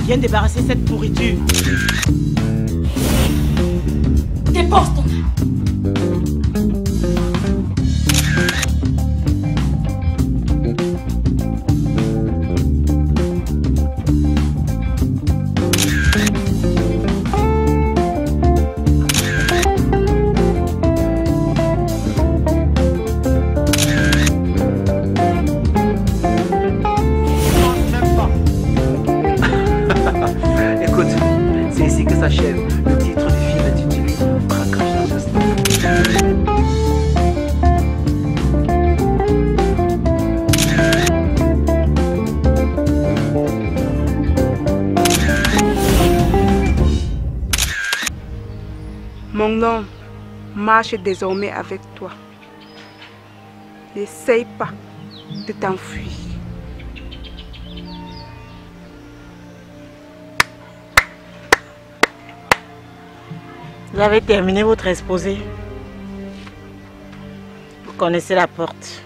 Viens débarrasser cette pourriture. Dépose ton arme. Le titre du film est intitulé Braquage dans un stade. Mon nom marche désormais avec toi. N'essaye pas de t'enfuir. Vous avez terminé votre exposé. Vous connaissez la porte.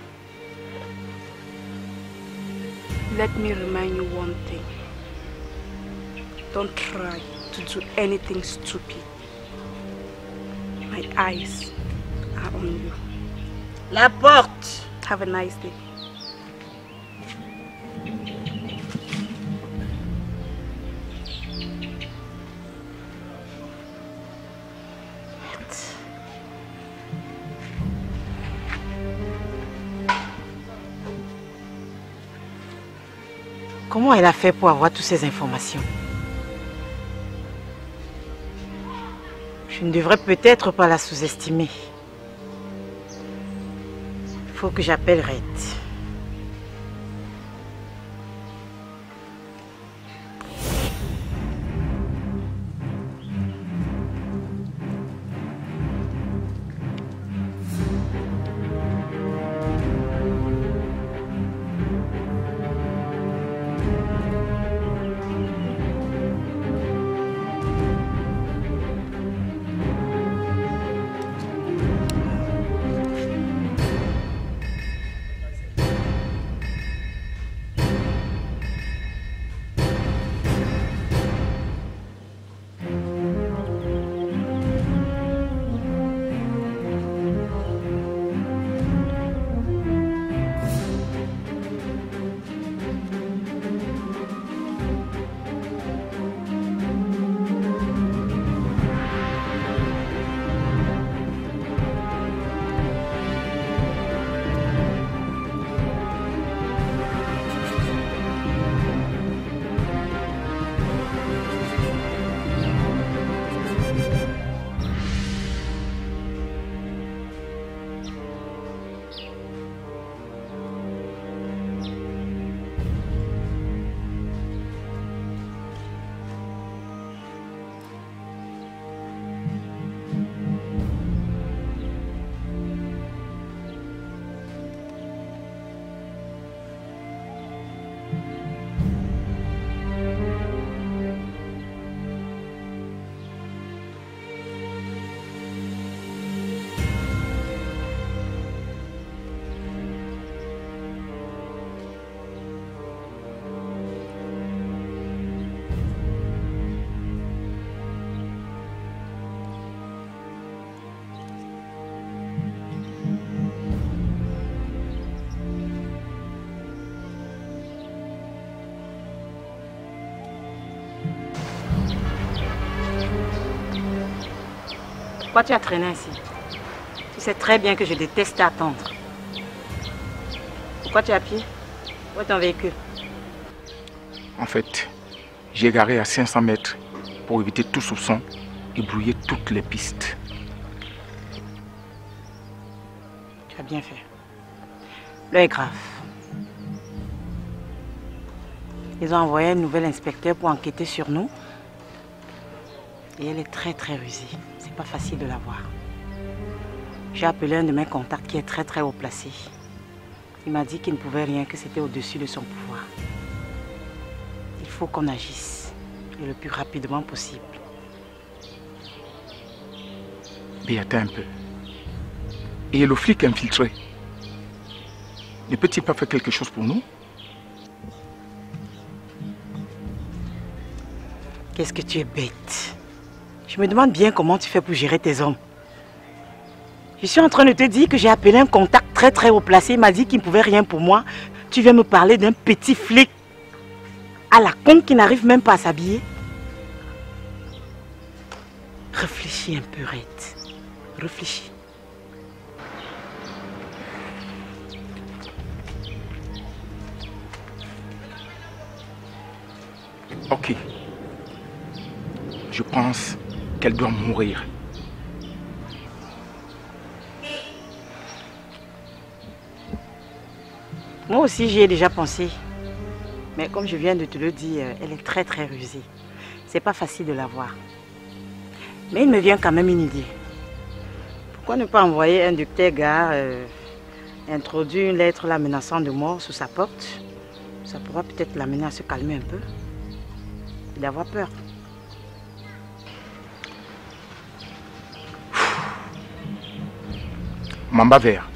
Let me remind you one thing. Don't try to do anything stupid. My eyes are on you. La porte. Have a nice day. Comment elle a fait pour avoir toutes ces informations? Je ne devrais peut-être pas la sous-estimer. Il faut que j'appelle Red. Pourquoi tu as traîné ainsi? Tu sais très bien que je déteste attendre. Pourquoi tu es à pied? Où est ton véhicule? En fait, j'ai garé à 500 mètres pour éviter tout soupçon et brouiller toutes les pistes. Tu as bien fait. L'heure est grave. Ils ont envoyé un nouvel inspecteur pour enquêter sur nous. Et elle est très rusée. C'est pas facile de la voir. J'ai appelé un de mes contacts qui est très haut placé. Il m'a dit qu'il ne pouvait rien, que c'était au-dessus de son pouvoir. Il faut qu'on agisse. Et le plus rapidement possible. Mais attends un peu. Et le flic infiltré, ne peut-il pas faire quelque chose pour nous? Qu'est-ce que tu es bête. Je me demande bien comment tu fais pour gérer tes hommes. Je suis en train de te dire que j'ai appelé un contact très haut placé. Il m'a dit qu'il ne pouvait rien pour moi. Tu viens me parler d'un petit flic à la con qui n'arrive même pas à s'habiller. Réfléchis un peu, Red. Réfléchis. Ok. Je pense qu'elle doit mourir. Moi aussi, j'y ai déjà pensé. Mais comme je viens de te le dire, elle est très rusée. C'est pas facile de la voir. Mais il me vient quand même une idée. Pourquoi ne pas envoyer un de tes gars introduire une lettre la menaçant de mort sous sa porte? Ça pourra peut-être l'amener à se calmer un peu et d'avoir peur. Mamba Vert,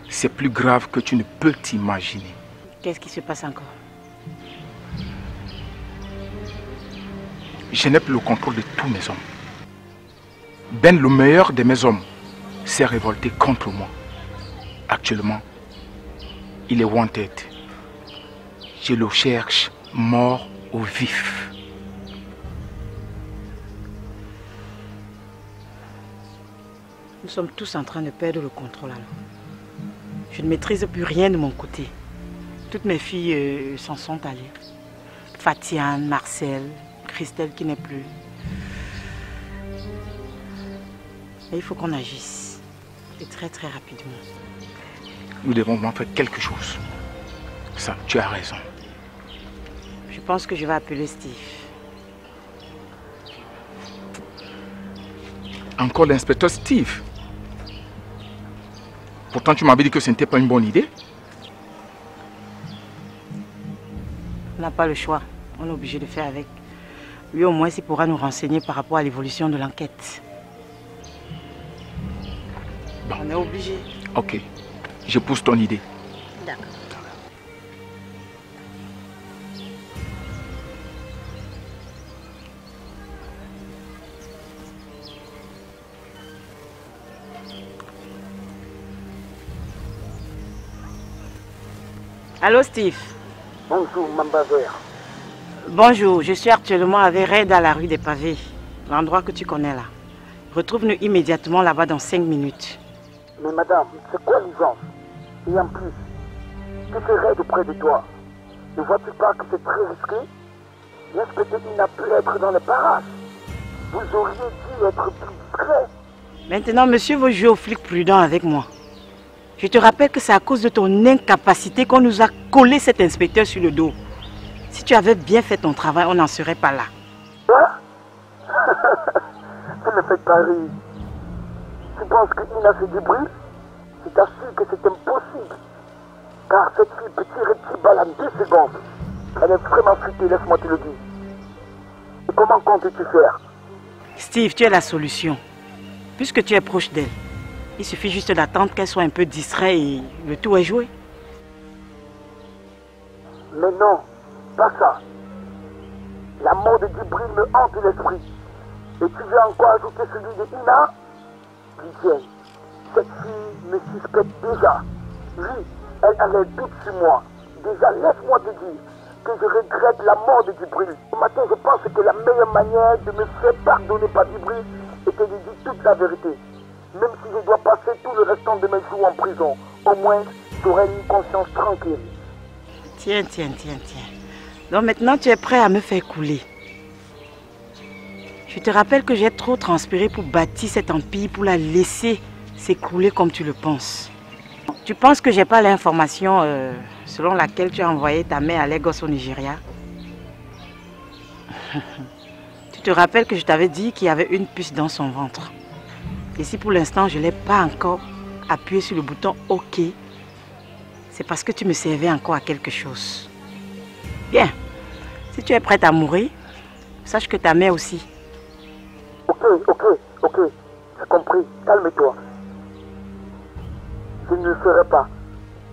c'est plus grave que tu ne peux t'imaginer. Qu'est-ce qui se passe encore? Je n'ai plus le contrôle de tous mes hommes. Ben, le meilleur de mes hommes, s'est révolté contre moi. Actuellement, il est wanted. Je le cherche mort au vif. Nous sommes tous en train de perdre le contrôle alors. Je ne maîtrise plus rien de mon côté. Toutes mes filles s'en sont allées. Fatiane, Marcel, Christelle qui n'est plus. Mais il faut qu'on agisse. Et très rapidement. Nous devons en faire quelque chose. Ça, tu as raison. Je pense que je vais appeler Steve. Encore l'inspecteur Steve. Pourtant, tu m'avais dit que ce n'était pas une bonne idée. On n'a pas le choix. On est obligé de faire avec. Lui, au moins, il pourra nous renseigner par rapport à l'évolution de l'enquête. Bon. On est obligé. Ok. Je pousse ton idée. D'accord. Allô, Steve. Bonjour, Mamba Vert. Bonjour, je suis actuellement avec Red à la rue des Pavés, l'endroit que tu connais là. Retrouve-nous immédiatement là-bas dans 5 minutes. Mais madame, c'est quoi l'urgence? Et en plus, tu fais Red auprès de toi. Ne vois-tu pas que c'est très risqué? L'inspecteur n'a pu être dans les parages. Vous auriez dû être plus discret. Maintenant, monsieur veut jouer au flic prudent avec moi. Je te rappelle que c'est à cause de ton incapacité qu'on nous a collé cet inspecteur sur le dos. Si tu avais bien fait ton travail, on n'en serait pas là. Quoi? Tu ne fais pas rire. Tu penses que Ina fait du bruit? Je t'assure que c'est impossible. Car cette fille peut tirer 10 balles en 2 secondes. Elle est vraiment futée, laisse-moi te le dire. Et comment comptes-tu faire? Steve, tu es la solution. Puisque tu es proche d'elle, il suffit juste d'attendre qu'elle soit un peu distraite et le tout est joué. Mais non, pas ça. La mort de Djibril me hante l'esprit. Et tu veux encore ajouter celui de Ina? Lydienne, cette fille me suspecte déjà. Oui, elle a les doutes sur moi. Déjà, laisse-moi te dire que je regrette la mort de Djibril. Ce matin, je pense que la meilleure manière de me faire pardonner par Djibril était de dire toute la vérité. Même si je dois passer tout le restant de mes jours en prison, au moins, j'aurai une conscience tranquille. Tiens. Donc maintenant, tu es prêt à me faire couler. Je te rappelle que j'ai trop transpiré pour bâtir cet empire, pour la laisser s'écrouler comme tu le penses. Tu penses que j'ai pas l'information selon laquelle tu as envoyé ta mère à Lagos au Nigeria? Tu te rappelles que je t'avais dit qu'il y avait une puce dans son ventre. Et si pour l'instant je n'ai pas encore appuyé sur le bouton OK, c'est parce que tu me servais encore à quelque chose. Bien, si tu es prête à mourir, sache que ta mère aussi. Ok, j'ai compris, calme-toi. Je ne le ferai pas.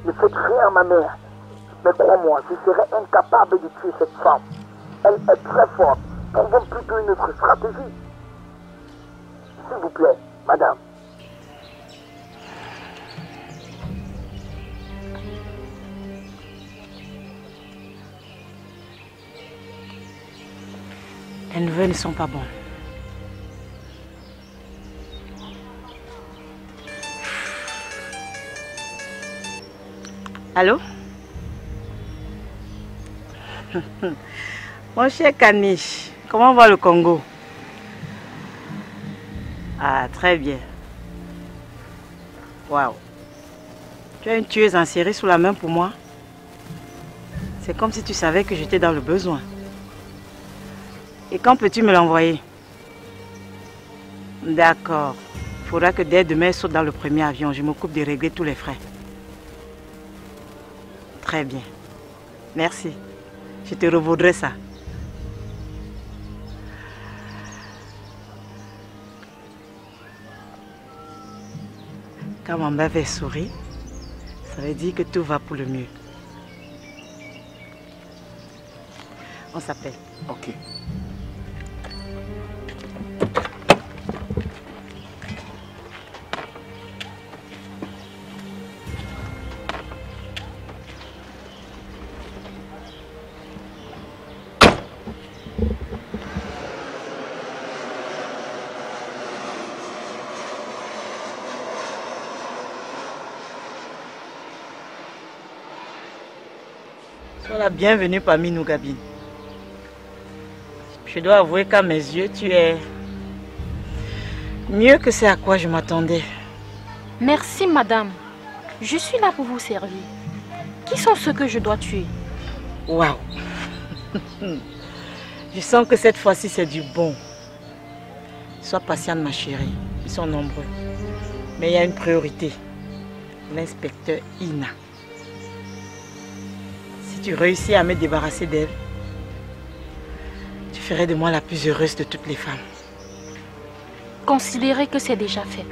Ne faites rien à ma mère. Mais crois-moi, je serai incapable de tuer cette femme. Elle est très forte. Trouvons plutôt une autre stratégie. S'il vous plaît, madame. Les nouvelles ne sont pas bonnes. Allô? Mon cher Caniche, comment va le Congo? Ah, très bien. Waouh. Tu as une tueuse en série sous la main pour moi? C'est comme si tu savais que j'étais dans le besoin. Et quand peux-tu me l'envoyer? D'accord. Il faudra que dès demain, elle saute dans le premier avion. Je m'occupe de régler tous les frais. Très bien. Merci. Je te revaudrai ça. Quand ma mère fait sourire, ça veut dire que tout va pour le mieux. On s'appelle. Ok. Sois la bienvenue parmi nous, Gabine. Je dois avouer qu'à mes yeux, tu es mieux que ce à quoi je m'attendais. Merci, madame. Je suis là pour vous servir. Qui sont ceux que je dois tuer? Waouh! Je sens que cette fois-ci, c'est du bon. Sois patiente, ma chérie. Ils sont nombreux. Mais il y a une priorité. L'inspecteur Ina. Si tu réussis à me débarrasser d'elle, tu ferais de moi la plus heureuse de toutes les femmes. Considérez que c'est déjà fait.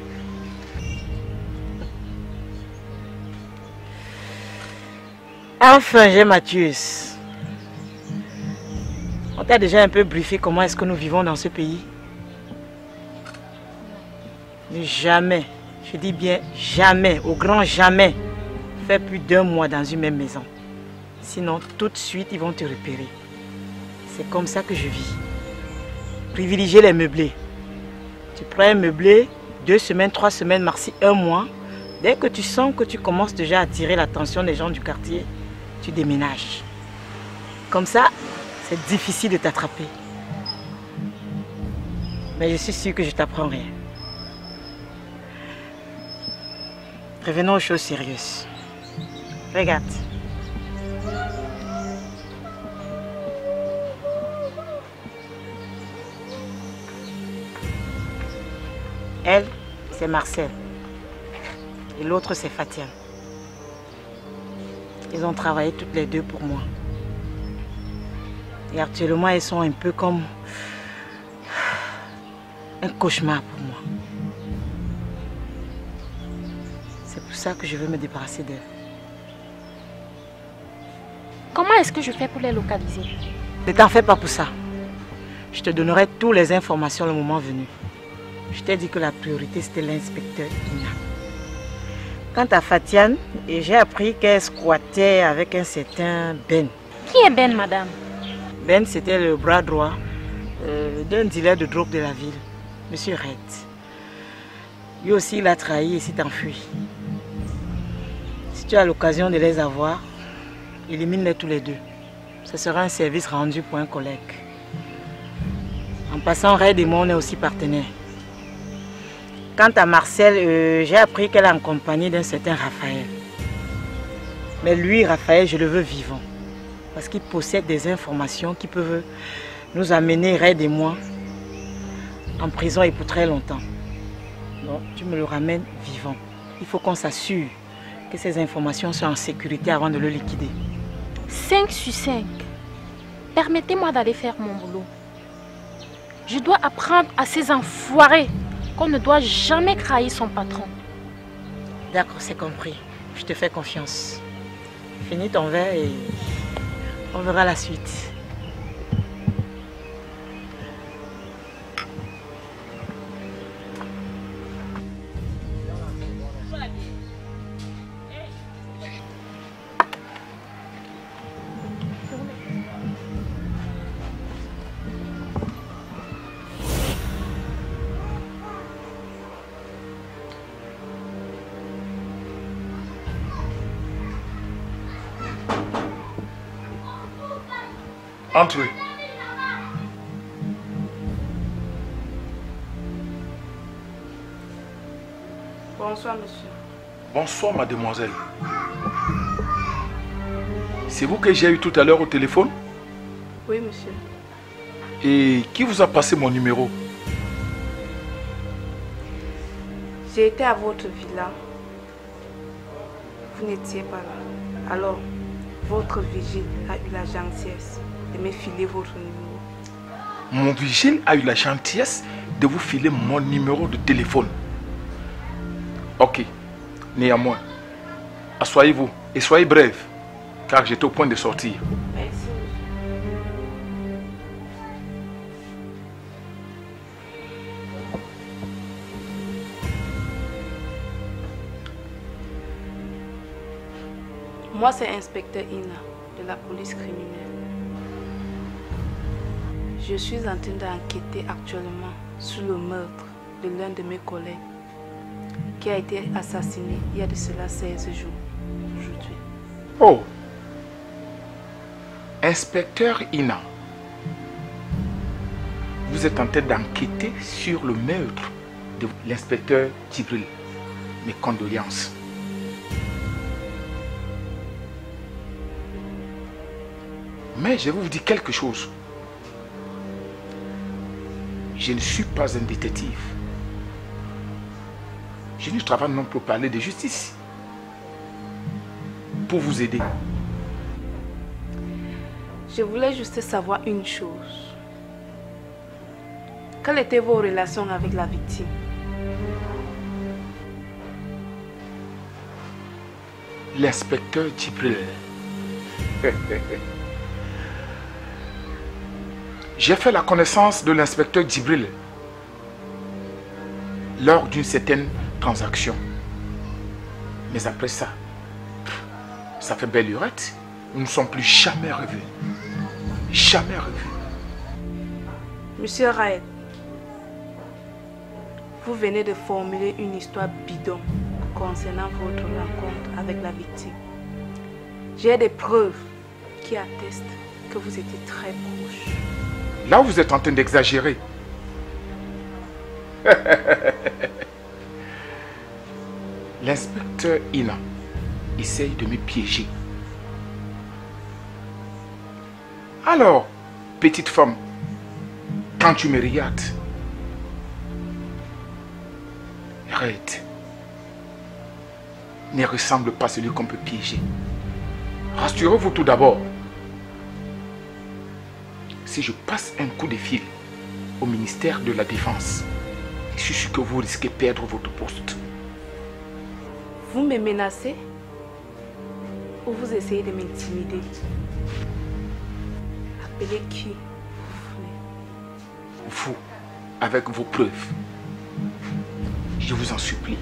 Enfin, j'ai Mathius. On t'a déjà un peu briefé comment est-ce que nous vivons dans ce pays? Ne jamais, je dis bien jamais, au grand jamais, faire plus d'1 mois dans une même maison. Sinon, tout de suite, ils vont te repérer. C'est comme ça que je vis. Privilégier les meublés. Tu prends un meublé, 2 semaines, 3 semaines, merci 1 mois. Dès que tu sens que tu commences déjà à attirer l'attention des gens du quartier, tu déménages. Comme ça, c'est difficile de t'attraper. Mais je suis sûre que je t'apprends rien. Revenons aux choses sérieuses. Regarde. Elle, c'est Marcel. Et l'autre, c'est Fatiane. Ils ont travaillé toutes les deux pour moi. Et actuellement, elles sont un peu comme un cauchemar pour moi. C'est pour ça que je veux me débarrasser d'elles. Comment est-ce que je fais pour les localiser? Ne t'en fais pas pour ça. Je te donnerai toutes les informations le moment venu. Je t'ai dit que la priorité, c'était l'inspecteur Ina. Quant à Fatiane, j'ai appris qu'elle squattait avec un certain Ben. Qui est Ben, madame? Ben, c'était le bras droit d'un dealer de drogue de la ville, Monsieur Red. Lui aussi, il a trahi et s'est enfui. Si tu as l'occasion de les avoir, élimine-les tous les deux. Ce sera un service rendu pour un collègue. En passant, Red et moi, on est aussi partenaires. Quant à Marcel, j'ai appris qu'elle est en compagnie d'un certain Raphaël. Mais lui, Raphaël, je le veux vivant. Parce qu'il possède des informations qui peuvent nous amener, Red et moi, en prison et pour très longtemps. Donc, tu me le ramènes vivant. Il faut qu'on s'assure que ces informations soient en sécurité avant de le liquider. 5 sur 5. Permettez-moi d'aller faire mon boulot. Je dois apprendre à ces enfoirés qu'on ne doit jamais trahir son patron. D'accord, c'est compris. Je te fais confiance. Finis ton verre et on verra la suite. Entrez. Bonsoir, monsieur. Bonsoir, mademoiselle. C'est vous que j'ai eu tout à l'heure au téléphone? Oui, monsieur. Et qui vous a passé mon numéro? J'ai été à votre villa. Vous n'étiez pas là. Alors, votre vigile a eu la gentillesse de me filer votre numéro. Mon vigile a eu la gentillesse de vous filer mon numéro de téléphone. Ok. Néanmoins, asseyez-vous et soyez bref, car j'étais au point de sortir. Merci, monsieur. Moi, c'est inspecteur Ina de la police criminelle. Je suis en train d'enquêter actuellement sur le meurtre de l'un de mes collègues qui a été assassiné il y a de cela 16 jours aujourd'hui. Oh! Inspecteur Ina, vous êtes en train d'enquêter sur le meurtre de l'inspecteur Djibril. Mes condoléances. Mais je vais vous dire quelque chose. Je ne suis pas un détective. Je ne travaille non pour parler de justice. Pour vous aider. Je voulais juste savoir une chose. Quelles étaient vos relations avec la victime? L'inspecteur Djibril. J'ai fait la connaissance de l'inspecteur Djibril lors d'une certaine transaction. Mais après ça, ça fait belle lurette. Nous ne sommes plus jamais revus. Jamais revus. Monsieur Raed, vous venez de formuler une histoire bidon concernant votre rencontre avec la victime. J'ai des preuves qui attestent que vous étiez très proches. Là où vous êtes en train d'exagérer. L'inspecteur Ina essaye de me piéger. Alors, petite femme, quand tu me regardes, arrête. Ne ressemble pas à celui qu'on peut piéger. Rassurez-vous tout d'abord. Si je passe un coup de fil au ministère de la Défense, je suis sûr que vous risquez de perdre votre poste. Vous me menacez ou vous essayez de m'intimider? Appelez qui vous voulez. Vous, avec vos preuves, je vous en supplie.